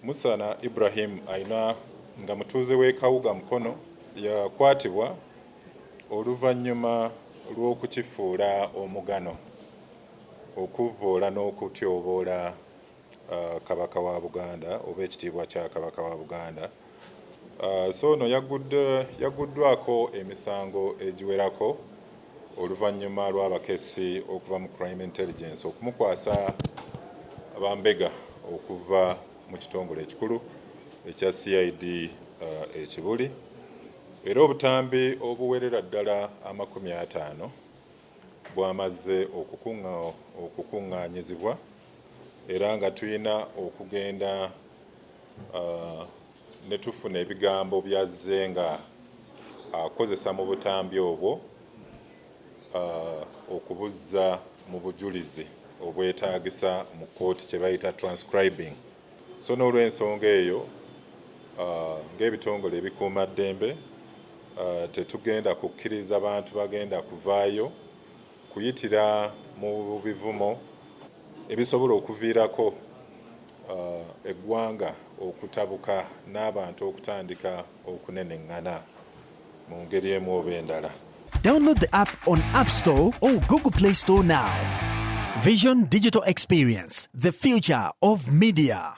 Musana Ibrahim aina nga mutuuze w'e Kawuga Mukono yakwatibwa oluvannyuma lw'okukifuula omugano okuvvoola n'okutyoboola Kabaka wa Buganda oba ekitiibwa kya Kabaka wa Buganda. So ono yaguddwako emisango egiwerako oluvannyuma lw'abakessi okuva mu Crime Intelligence okumukwasa abambega okuva mu kitongole ekikulu ekya CID ekibuli, era obutambi obuwerera ddala 50 bwamaze okukuŋŋaanyizibwa era nga tulina okugenda ne tufuna ebigambo byazze nga akozesa mu butambi obwo okubuzza mu bujulizi obwetaagisa mu kkooti kye bayita transcribing. So n'olw'ensonga eyo ng'ebitongole ebikuuma ddembe tetugenda kukkiriza bantu bagenda kuvaayo kuyitira mu bivumo ebisobola okuviirako eggwanga okutabuka n'abantu okutandika okuneneŋŋana mu ngeri emu oba endala. Download the app on App Store or Google Play Store now. Vision Digital Experience, the future of media.